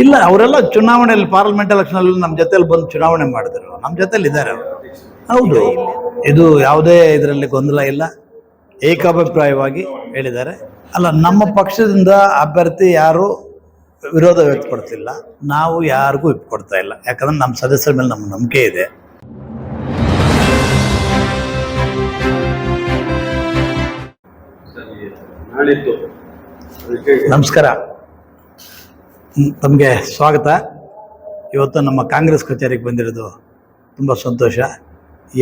ಇಲ್ಲ, ಅವರೆಲ್ಲ ಚುನಾವಣೆಯಲ್ಲಿ ಪಾರ್ಲಿಮೆಂಟ್ ಎಲೆಕ್ಷನ್ ಅಲ್ಲಿ ನಮ್ಮ ಜೊತೆಲಿ ಬಂದು ಚುನಾವಣೆ ಮಾಡಿದ್ರು, ನಮ್ಮ ಜೊತೆಲಿ ಇದ್ದಾರೆ ಅವರು. ಹೌದು, ಇದು ಯಾವುದೇ ಇದರಲ್ಲಿ ಗೊಂದಲ ಇಲ್ಲ, ಏಕಾಭಿಪ್ರಾಯವಾಗಿ ಹೇಳಿದ್ದಾರೆ. ಅಲ್ಲ, ನಮ್ಮ ಪಕ್ಷದಿಂದ ಅಭ್ಯರ್ಥಿ ಯಾರು ವಿರೋಧ ವ್ಯಕ್ತಪಡ್ತಿಲ್ಲ, ನಾವು ಯಾರಿಗೂ ಕೊಡ್ತಾ ಇಲ್ಲ. ಯಾಕಂದ್ರೆ ನಮ್ಮ ಸದಸ್ಯರ ಮೇಲೆ ನಮ್ಮ ನಂಬಿಕೆ ಇದೆ. ನಮಸ್ಕಾರ, ತಮಗೆ ಸ್ವಾಗತ. ಇವತ್ತು ನಮ್ಮ ಕಾಂಗ್ರೆಸ್ ಕಚೇರಿಗೆ ಬಂದಿರೋದು ತುಂಬ ಸಂತೋಷ.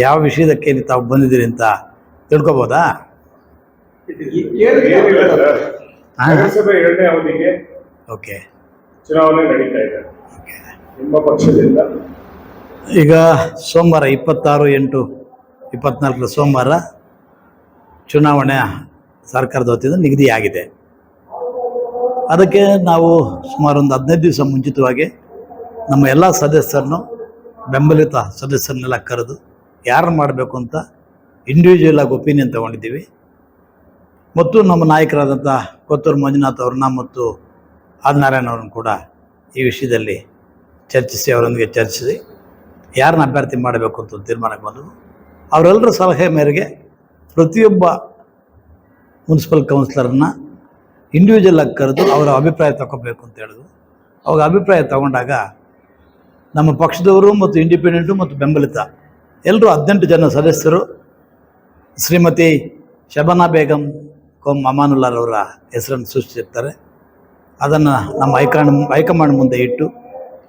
ಯಾವ ವಿಷಯದಕ್ಕೆ ತಾವು ಬಂದಿದ್ದೀರಿ ಅಂತ ತಿಳ್ಕೊಬೋದಾ? ಎರಡನೇ ಅವಧಿಗೆ ಓಕೆ, ಚುನಾವಣೆ ನಡೀತಾ ಇದೆ. ನಿಮ್ಮ ಪಕ್ಷದಿಂದ ಈಗ ಸೋಮವಾರ 26/8/24 ಸೋಮವಾರ ಚುನಾವಣೆ ಸರ್ಕಾರದ ವತಿಯಿಂದ ನಿಗದಿಯಾಗಿದೆ. ಅದಕ್ಕೆ ನಾವು ಸುಮಾರು ಒಂದು 15 ದಿವಸ ಮುಂಚಿತವಾಗಿ ನಮ್ಮ ಎಲ್ಲ ಸದಸ್ಯರನ್ನು, ಬೆಂಬಲಿತ ಸದಸ್ಯರನ್ನೆಲ್ಲ ಕರೆದು ಯಾರು ಮಾಡಬೇಕು ಅಂತ ಇಂಡಿವಿಜುವಲ್ ಆಗಿ ಒಪಿನಿಯನ್ ತೊಗೊಂಡಿದ್ದೀವಿ. ಮತ್ತು ನಮ್ಮ ನಾಯಕರಾದಂಥ ಕೊತ್ತೂರು ಮಂಜುನಾಥ್ ಅವ್ರನ್ನ ಮತ್ತು ಆದಿನಾರಾಯಣ ಅವ್ರನ್ನ ಕೂಡ ಈ ವಿಷಯದಲ್ಲಿ ಚರ್ಚಿಸಿ, ಅವರೊಂದಿಗೆ ಚರ್ಚಿಸಿ ಯಾರನ್ನ ಅಭ್ಯರ್ಥಿ ಮಾಡಬೇಕು ಅಂತ ತೀರ್ಮಾನಕ್ಕೆ ಬಂದವು. ಅವರೆಲ್ಲರ ಸಲಹೆ ಮೇರೆಗೆ ಪ್ರತಿಯೊಬ್ಬ ಮುನ್ಸಿಪಲ್ ಕೌನ್ಸಿಲರನ್ನು ಇಂಡಿವಿಜುವಲ್ ಆಗಿ ಕರೆದು ಅವರ ಅಭಿಪ್ರಾಯ ತಗೋಬೇಕು ಅಂತ ಹೇಳಿದ್ರು. ಅವಾಗ ಅಭಿಪ್ರಾಯ ತಗೊಂಡಾಗ ನಮ್ಮ ಪಕ್ಷದವರು ಮತ್ತು ಇಂಡಿಪೆಂಡೆಂಟು ಮತ್ತು ಬೆಂಬಲಿತ ಎಲ್ಲರೂ 18 ಜನ ಸದಸ್ಯರು ಶ್ರೀಮತಿ ಶಬನಾ ಬೇಗಂ ಅಮಾನುಲ್ಲಾರವರ ಹೆಸರನ್ನು ಸೂಚಿಸಿರ್ತಾರೆ. ಅದನ್ನು ನಮ್ಮ ಹೈಕಮಾಂಡ್ ಮುಂದೆ ಇಟ್ಟು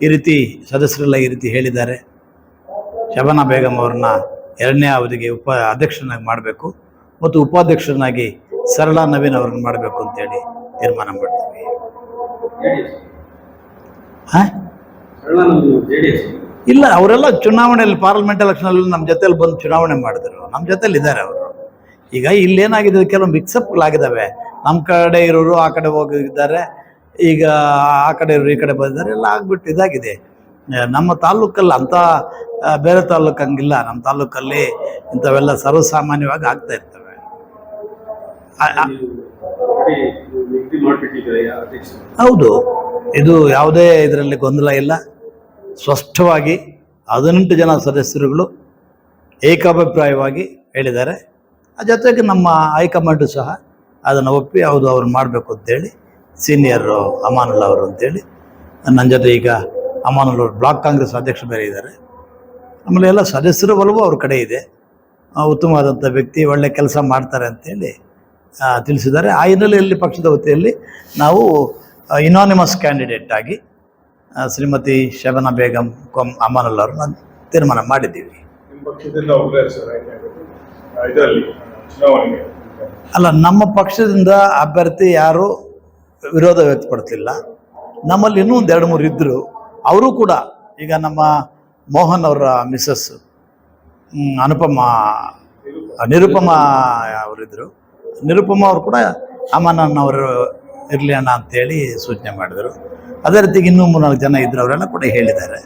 ಈ ರೀತಿ ಸದಸ್ಯರೆಲ್ಲ ಈ ರೀತಿ ಹೇಳಿದ್ದಾರೆ, ಶಬನಾ ಬೇಗಂ ಅವ್ರನ್ನ 2ನೇ ಅವಧಿಗೆ ಅಧ್ಯಕ್ಷರನ್ನಾಗಿ ಮಾಡಬೇಕು ಮತ್ತು ಉಪಾಧ್ಯಕ್ಷರನ್ನಾಗಿ ಸರಳಾ ನವೀನ್ ಅವ್ರನ್ನ ಮಾಡಬೇಕು ಅಂತೇಳಿ ತೀರ್ಮಾನ ಮಾಡ್ತೀವಿ. ಇಲ್ಲ, ಅವರೆಲ್ಲ ಚುನಾವಣೆಯಲ್ಲಿ ಪಾರ್ಲಿಮೆಂಟ್ ಎಲೆಕ್ಷನಲ್ಲಿ ನಮ್ಮ ಜೊತೆಲಿ ಬಂದು ಚುನಾವಣೆ ಮಾಡಿದ್ರು, ನಮ್ಮ ಜೊತೆಲಿ ಇದ್ದಾರೆ ಅವರು. ಈಗ ಇಲ್ಲೇನಾಗಿದೆ, ಕೆಲವು ಮಿಕ್ಸಪ್ಗಳಾಗಿದ್ದಾವೆ. ನಮ್ಮ ಕಡೆ ಇರೋರು ಆ ಕಡೆ ಹೋಗಿದ್ದಾರೆ, ಈಗ ಆ ಕಡೆ ಇರೋರು ಈ ಕಡೆ ಬಂದಿದ್ದಾರೆ, ಎಲ್ಲ ಆಗ್ಬಿಟ್ಟು ಇದಾಗಿದೆ. ನಮ್ಮ ತಾಲೂಕಲ್ಲಿ ಅಂಥ ಬೇರೆ ತಾಲೂಕು ಹಂಗಿಲ್ಲ. ನಮ್ಮ ತಾಲೂಕಲ್ಲಿ ಇಂಥವೆಲ್ಲ ಸರ್ವಸಾಮಾನ್ಯವಾಗಿ ಆಗ್ತಾ ಇರ್ತವೆ. ಹೌದು, ಇದು ಯಾವುದೇ ಇದರಲ್ಲಿ ಗೊಂದಲ ಇಲ್ಲ. ಸ್ಪಷ್ಟವಾಗಿ 18 ಜನ ಸದಸ್ಯರುಗಳು ಏಕಾಭಿಪ್ರಾಯವಾಗಿ ಹೇಳಿದ್ದಾರೆ. ಆ ಜೊತೆಗೆ ನಮ್ಮ ಹೈಕಮಾಂಡು ಸಹ ಅದನ್ನು ಒಪ್ಪಿ ಹೌದು ಅವ್ರು ಮಾಡಬೇಕು ಅಂತೇಳಿ ಸೀನಿಯರು ಅಮಾನುಲ್ಲಾ ಅವರು ಅಂತೇಳಿ ನನ್ನ ಜೊತೆ ಈಗ ಅಮಾನುಲ್ಲಾ ಅವರು ಬ್ಲಾಕ್ ಕಾಂಗ್ರೆಸ್ ಅಧ್ಯಕ್ಷರು ಬೇರೆ ಇದ್ದಾರೆ. ಆಮೇಲೆ ಎಲ್ಲ ಸದಸ್ಯರ ಒಲವು ಅವ್ರ ಕಡೆ ಇದೆ. ಉತ್ತಮವಾದಂಥ ವ್ಯಕ್ತಿ, ಒಳ್ಳೆ ಕೆಲಸ ಮಾಡ್ತಾರೆ ಅಂತೇಳಿ ತಿಳಿಸಿದ್ದಾರೆ. ಆ ಹಿನ್ನೆಲೆಯಲ್ಲಿ ಪಕ್ಷದ ವತಿಯಲ್ಲಿ ನಾವು ಇನಾನಿಮಸ್ ಕ್ಯಾಂಡಿಡೇಟ್ ಆಗಿ ಶ್ರೀಮತಿ ಶಬನಾ ಬೇಗಂ ಅಮಾನುಲ್ಲಾ ಅವ್ರನ್ನ ತೀರ್ಮಾನ ಮಾಡಿದ್ದೀವಿ. ಅಲ್ಲ, ನಮ್ಮ ಪಕ್ಷದಿಂದ ಅಭ್ಯರ್ಥಿ ಯಾರು ವಿರೋಧ ವ್ಯಕ್ತಪಡ್ತಿಲ್ಲ. ನಮ್ಮಲ್ಲಿ ಇನ್ನೂ ಒಂದು 2-3 ಇದ್ದರು, ಅವರು ಕೂಡ. ಈಗ ನಮ್ಮ ಮೋಹನ್ ಅವರ ಮಿಸ್ಸಸ್ ನಿರುಪಮ ಅವರಿದ್ದರು. ನಿರುಪಮ ಅವರು ಕೂಡ ಅಮ್ಮನವರು ಇರಲಿ ಅಣ್ಣ ಅಂತೇಳಿ ಸೂಚನೆ ಮಾಡಿದರು. ಅದೇ ರೀತಿಗೆ ಇನ್ನೂ 3-4 ಜನ ಇದ್ರು, ಅವರೆಲ್ಲ ಕೂಡ ಹೇಳಿದ್ದಾರೆ.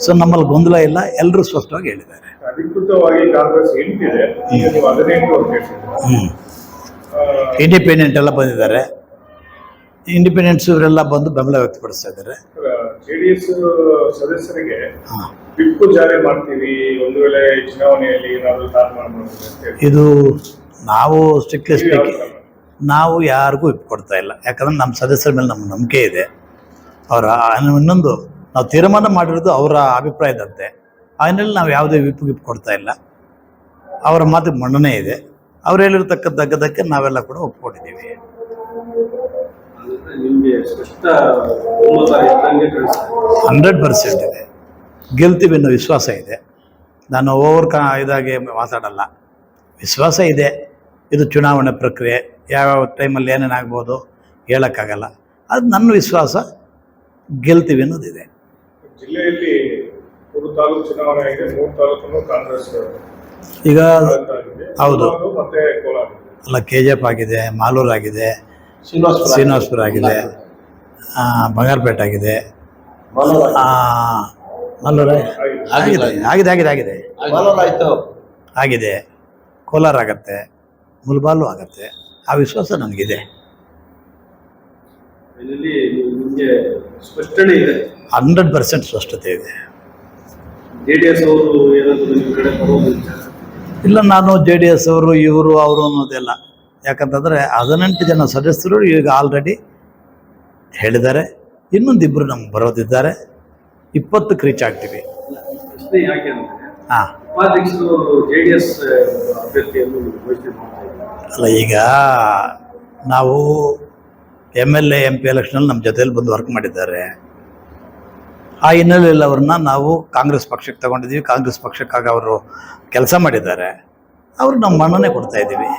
ಸೊ ನಮ್ಮಲ್ಲಿ ಗೊಂದಲ ಇಲ್ಲ, ಎಲ್ಲರೂ ಸ್ಪಷ್ಟವಾಗಿ ಹೇಳಿದ್ದಾರೆ. ಅಧಿಕೃತವಾಗಿ ಕಾಂಗ್ರೆಸ್ ಎಂಟಿದೆ, ಇಂಡಿಪೆಂಡೆಂಟ್ ಎಲ್ಲ ಬಂದಿದ್ದಾರೆ. ಇಂಡಿಪೆಂಡೆಂಟ್ಸ್ ಇವರೆಲ್ಲ ಬಂದು ಬೆಂಬಲ ವ್ಯಕ್ತಪಡಿಸ್ತಾ ಇದ್ದಾರೆ. JDS ಸದಸ್ಯರಿಗೆ ವಿಪ್ ಜಾರಿ ಮಾಡ್ತೀವಿ ಒಂದು ವೇಳೆ ಚುನಾವಣೆಯಲ್ಲಿ ಏನಾದರೂ ಇದು ನಾವು ಸ್ಟ್ರಿಕ್ಟ್ಲಿ ಸ್ಪೀಕಿಂಗ್ ನಾವು ಯಾರಿಗೂ ವಿಪ್ ಕೊಡ್ತಾ ಇಲ್ಲ. ಯಾಕಂದ್ರೆ ನಮ್ಮ ಸದಸ್ಯರ ಮೇಲೆ ನಮ್ಮ ನಂಬಿಕೆ ಇದೆ. ಅವರ ಇನ್ನೊಂದು ನಾವು ತೀರ್ಮಾನ ಮಾಡಿರೋದು ಅವರ ಅಭಿಪ್ರಾಯದಂತೆ. ಆ ಹಿನ್ನೆಲೆಯಲ್ಲಿ ನಾವು ಯಾವುದೇ ವಿಪ್ ಕೊಡ್ತಾ ಇಲ್ಲ. ಅವರ ಮಾತಿಗೆ ಮನ್ನಣೆ ಇದೆ. ಅವ್ರು ಹೇಳಿರ್ತಕ್ಕದ್ದಕ್ಕೆ ನಾವೆಲ್ಲ ಕೂಡ ಒಪ್ಕೊಂಡಿದ್ದೀವಿ. 100% ಇದೆ, ಗೆಲ್ತೀವಿ ಅನ್ನೋ ವಿಶ್ವಾಸ ಇದೆ. ನಾನು ಇದಾಗಿ ಮಾತಾಡಲ್ಲ, ವಿಶ್ವಾಸ ಇದೆ. ಇದು ಚುನಾವಣೆ ಪ್ರಕ್ರಿಯೆ, ಯಾವ್ಯಾವ ಟೈಮಲ್ಲಿ ಏನೇನಾಗ್ಬೋದು ಹೇಳೋಕ್ಕಾಗಲ್ಲ. ಅದು ನನ್ನ ವಿಶ್ವಾಸ, ಗೆಲ್ತೀವಿ ಅನ್ನೋದಿದೆ. ಜಿಲ್ಲೆಯಲ್ಲಿ 3 ತಾಲೂಕು ಚುನಾವಣೆ ಆಗಿದೆ, 3 ತಾಲೂಕು ಕಾಂಗ್ರೆಸ್ ಈಗ ಹೌದು. ಮತ್ತೆ ಕೋಲಾರ ಅಲ್ಲ, KGF ಆಗಿದೆ, ಮಾಲೂರು ಆಗಿದೆ, ಶ್ರೀನಿವಾಸಪುರ ಆಗಿದೆ, ಬಂಗಾರಪೇಟೆ ಆಗಿದೆ, ಮಾಲೂರು ಆಗಿದೆ, ಕೋಲಾರ ಆಗತ್ತೆ, ಮುಲ್ಬಾಲು ಆಗತ್ತೆ. ಆ ವಿಶ್ವಾಸ ನನಗಿದೆ. ಇದರಲ್ಲಿ ನಿಮಗೆ ಸ್ಪಷ್ಟನೆ ಇದೆ. 100% ಸ್ಪಷ್ಟತೆ ಇದೆ. JDS ಅವರು ಏನಾದರೂ ನಿಮ್ಮ ಕಡೆ ಬರೋದು ಇಲ್ಲ, ನಾನು JDS ಅವರು ಇವರು ಅವರು ಅನ್ನೋದೆಲ್ಲ. ಯಾಕಂತಂದರೆ 18 ಜನ ಸದಸ್ಯರು ಈಗ ಆಲ್ರೆಡಿ ಹೇಳಿದ್ದಾರೆ. ಇನ್ನೊಂದಿಬ್ಬರು ನಮ್ಗೆ ಬರೋದಿದ್ದಾರೆ. 20ಕ್ಕೆ ರೀಚ್ ಆಗ್ತೀವಿ. ಪ್ರಶ್ನೆ ಯಾಕೆ ಅಂದರೆ ಹಾಂ, ಉಪಾಧ್ಯಕ್ಷರು JDS ಅಭ್ಯರ್ಥಿಯನ್ನು ಘೋಷಣೆ ಮಾಡ್ತಾ ಇದ್ದಾರೆ. ಅಲ್ಲ, ಈಗ ನಾವು MLA MP ಎಲೆಕ್ಷನಲ್ಲಿ ನಮ್ಮ ಜೊತೆಯಲ್ಲಿ ಬಂದು ವರ್ಕ್ ಮಾಡಿದ್ದಾರೆ. ಆ ಹಿನ್ನೆಲೆಯಲ್ಲಿ ಅವ್ರನ್ನ ನಾವು ಕಾಂಗ್ರೆಸ್ ಪಕ್ಷಕ್ಕೆ ತಗೊಂಡಿದ್ದೀವಿ. ಕಾಂಗ್ರೆಸ್ ಪಕ್ಷಕ್ಕಾಗಿ ಅವರು ಕೆಲಸ ಮಾಡಿದ್ದಾರೆ. ಅವ್ರು ನಮ್ಮ ಮನ್ನಣೆ ಕೊಡ್ತಾ ಇದ್ದೀವಿ.